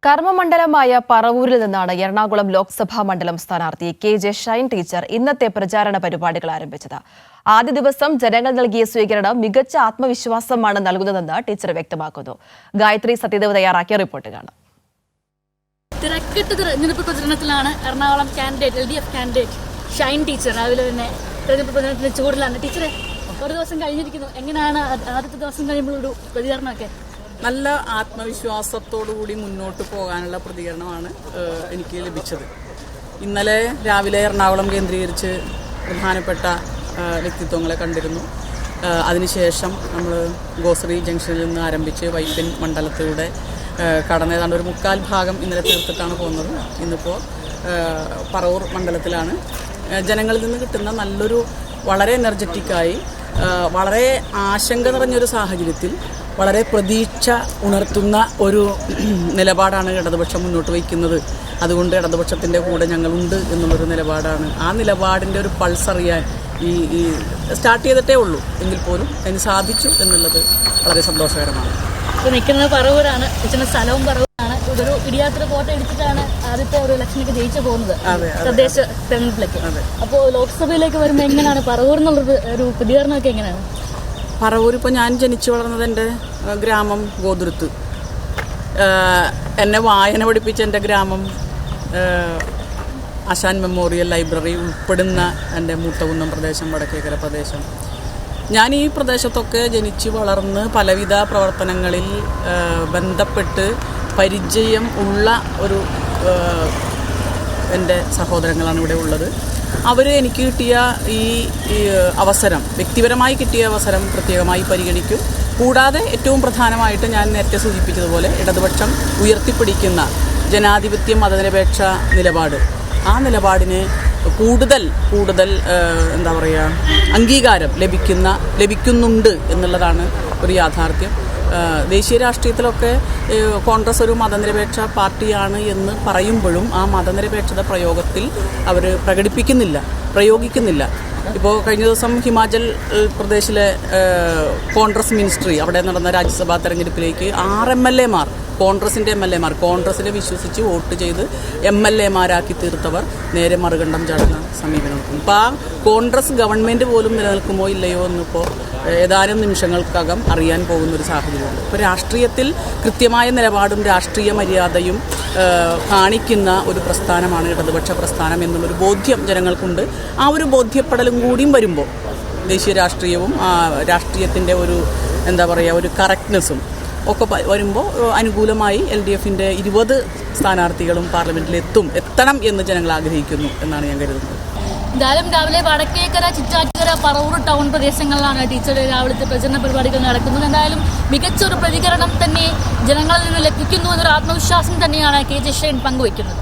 കർമ്മമണ്ഡലമായ പറവൂരിൽ നിന്നാണ് എറണാകുളം ലോക്സഭാ മണ്ഡലം സ്ഥാനാർത്ഥി കെ.ജെ. ഷൈൻ ടീച്ചർ ഇന്നത്തെ പ്രചാരണ പരിപാടികൾ ആരംഭിച്ചത്. ആദ്യ ദിവസം ജനങ്ങൾ നൽകിയ സ്വീകരണം മികച്ച ആത്മവിശ്വാസമാണ് നൽകുന്നതെന്ന് ടീച്ചർ വ്യക്തമാക്കുന്നു. ഗായത്രി സത്യദേവ് തയ്യാറാക്കിയ റിപ്പോർട്ട് കാണാം. തിരക്കിട്ട് തെരഞ്ഞെടുപ്പ് പ്രചരണത്തിലാണ് Ernakulam LDF candidate Shine teacher. രാവിലെ തന്നെ തെരഞ്ഞെടുപ്പ് പ്രചരണത്തിന്റെ ചൂടിലാണ്. ടീച്ചറെ, ഒരു ദിവസം കഴിഞ്ഞിരിക്കുന്നു. എങ്ങനെയാണ് ആദ്യത്തെ ദിവസം കഴിയുമ്പോൾ ഒരു പ്രതികരണമൊക്കെ? നല്ല ആത്മവിശ്വാസത്തോടുകൂടി മുന്നോട്ട് പോകാനുള്ള പ്രതികരണമാണ് എനിക്ക് ലഭിച്ചത്. ഇന്നലെ രാവിലെ എറണാകുളം കേന്ദ്രീകരിച്ച് പ്രധാനപ്പെട്ട വ്യക്തിത്വങ്ങളെ കണ്ടിരുന്നു. അതിനുശേഷം നമ്മൾ ഗോസറി ജംഗ്ഷനിൽ നിന്ന് ആരംഭിച്ച് വൈപ്പിൻ മണ്ഡലത്തിലൂടെ കടന്ന് ഏതാണ്ട് ഒരു 3/4 ഭാഗം ഇന്നലെ തീർത്തിട്ടാണ് പോകുന്നത്. ഇന്നിപ്പോൾ പറവൂർ മണ്ഡലത്തിലാണ്. ജനങ്ങളിൽ നിന്ന് കിട്ടുന്ന നല്ലൊരു വളരെ എനർജറ്റിക്കായി വളരെ ആശങ്ക നിറഞ്ഞൊരു സാഹചര്യത്തിൽ വളരെ പ്രതീക്ഷ ഉണർത്തുന്ന ഒരു നിലപാടാണ് ഇടതുപക്ഷം മുന്നോട്ട് വയ്ക്കുന്നത്. അതുകൊണ്ട് ഇടതുപക്ഷത്തിൻ്റെ കൂടെ ഞങ്ങളുണ്ട് എന്നുള്ളൊരു നിലപാടാണ്. ആ നിലപാടിൻ്റെ ഒരു പൾസ് അറിയാൻ ഈ സ്റ്റാർട്ട് ചെയ്തിട്ടേ ഉള്ളൂ. എങ്കിൽ പോലും അതിന് സാധിച്ചു എന്നുള്ളത് വളരെ സന്തോഷകരമാണ്. ഇപ്പോൾ നിൽക്കുന്നത് പറവൂരാണ്. ടീച്ചറിന്റെ സ്ഥലവും പറവൂരാണ്. ഇതൊരു ഇടിയാത്ര കോട്ട എടുത്തിട്ടാണ് ആദ്യത്തെ ഒരു ഇലക്ഷനിലേക്ക് ജയിച്ചു പോകുന്നത്, തദ്ദേശ തെരഞ്ഞെടുപ്പിലേക്ക്. അപ്പോൾ ലോക്സഭയിലേക്ക് വരുമ്പോൾ എങ്ങനെയാണ് പറവൂർ എന്നുള്ളത് ഒരു പ്രതികരണമൊക്കെ എങ്ങനെയാണ്? പറവൂർ ഇപ്പോൾ ഞാൻ ജനിച്ചു വളർന്നത് എൻ്റെ ഗ്രാമം ഗോതുരുത്ത്. എന്നെ വായന പഠിപ്പിച്ച എൻ്റെ ഗ്രാമം ആശാൻ മെമ്മോറിയൽ ലൈബ്രറി ഉൾപ്പെടുന്ന എൻ്റെ മൂത്തകുന്നം പ്രദേശം, വടക്കേക്കര പ്രദേശം. ഞാൻ ഈ പ്രദേശത്തൊക്കെ ജനിച്ച് വളർന്ന് പലവിധ പ്രവർത്തനങ്ങളിൽ ബന്ധപ്പെട്ട് പരിചയം ഉള്ള ഒരു എൻ്റെ സഹോദരങ്ങളാണ് ഇവിടെ ഉള്ളത്. അവർ എനിക്ക് കിട്ടിയ ഈ അവസരം, വ്യക്തിപരമായി കിട്ടിയ അവസരം പ്രത്യേകമായി പരിഗണിക്കും. കൂടാതെ ഏറ്റവും പ്രധാനമായിട്ട് ഞാൻ നേരത്തെ സൂചിപ്പിച്ചതുപോലെ ഇടതുപക്ഷം ഉയർത്തിപ്പിടിക്കുന്ന ജനാധിപത്യ മതനിരപേക്ഷ നിലപാട്, ആ നിലപാടിന് കൂടുതൽ എന്താ പറയുക, അംഗീകാരം ലഭിക്കുന്നുണ്ട് എന്നുള്ളതാണ് ഒരു യാഥാർത്ഥ്യം. ദേശീയ രാഷ്ട്രീയത്തിലൊക്കെ കോൺഗ്രസ് ഒരു മതനിരപേക്ഷ പാർട്ടിയാണ് എന്ന് പറയുമ്പോഴും ആ മതനിരപേക്ഷത പ്രയോഗത്തിൽ അവർ പ്രയോഗിക്കുന്നില്ല. ഇപ്പോൾ കഴിഞ്ഞ ദിവസം ഹിമാചൽ പ്രദേശിലെ കോൺഗ്രസ് മിനിസ്ട്രി, അവിടെ നടന്ന രാജ്യസഭാ തെരഞ്ഞെടുപ്പിലേക്ക് 6 MLA-മാർ, കോൺഗ്രസിൻ്റെ MLA-മാർ, കോൺഗ്രസിനെ വിശ്വസിച്ച് വോട്ട് ചെയ്ത് MLA-മാരാക്കി തീർത്തവർ നേരെ മറുകണ്ഠം ചാടുന്ന സമീപനം. ഇപ്പോൾ ആ കോൺഗ്രസ് ഗവൺമെൻറ് പോലും നിലനിൽക്കുമോ ഇല്ലയോ എന്നിപ്പോൾ ഏതാനും നിമിഷങ്ങൾക്കകം അറിയാൻ പോകുന്നൊരു സാഹചര്യമുണ്ട്. ഇപ്പോൾ രാഷ്ട്രീയത്തിൽ കൃത്യമായ നിലപാടും രാഷ്ട്രീയ മര്യാദയും കാണിക്കുന്ന ഒരു പ്രസ്ഥാനമാണ് ഇടതുപക്ഷ പ്രസ്ഥാനം എന്നുള്ളൊരു ബോധ്യം ജനങ്ങൾക്കുണ്ട്. ആ ഒരു ബോധ്യപ്പെടലും കൂടിയും വരുമ്പോൾ ദേശീയ രാഷ്ട്രീയവും രാഷ്ട്രീയത്തിൻ്റെ ഒരു എന്താ പറയുക, ഒരു കറക്റ്റ്നെസ്സും ഒക്കെ വരുമ്പോൾ അനുകൂലമായി LDF-ന്റെ 20 സ്ഥാനാർത്ഥികളും പാർലമെന്റിൽ എത്തണം എന്ന് ജനങ്ങൾ ആഗ്രഹിക്കുന്നു എന്നാണ് ഞാൻ കരുതുന്നത്. എന്തായാലും രാവിലെ വടക്കേക്കര, ചിറ്റാറ്റുകര, പറവൂർ ടൗൺ പ്രദേശങ്ങളിലാണ് ടീച്ചറുടെ രാവിലത്തെ പ്രചരണ പരിപാടികൾ നടക്കുന്നത്. എന്തായാലും മികച്ചൊരു പ്രതികരണം തന്നെ ജനങ്ങളിൽ നിന്ന് ലഭിക്കുന്നു എന്നൊരു ആത്മവിശ്വാസം തന്നെയാണ് കെ.ജെ. ഷൈൻ പങ്കുവയ്ക്കുന്നത്.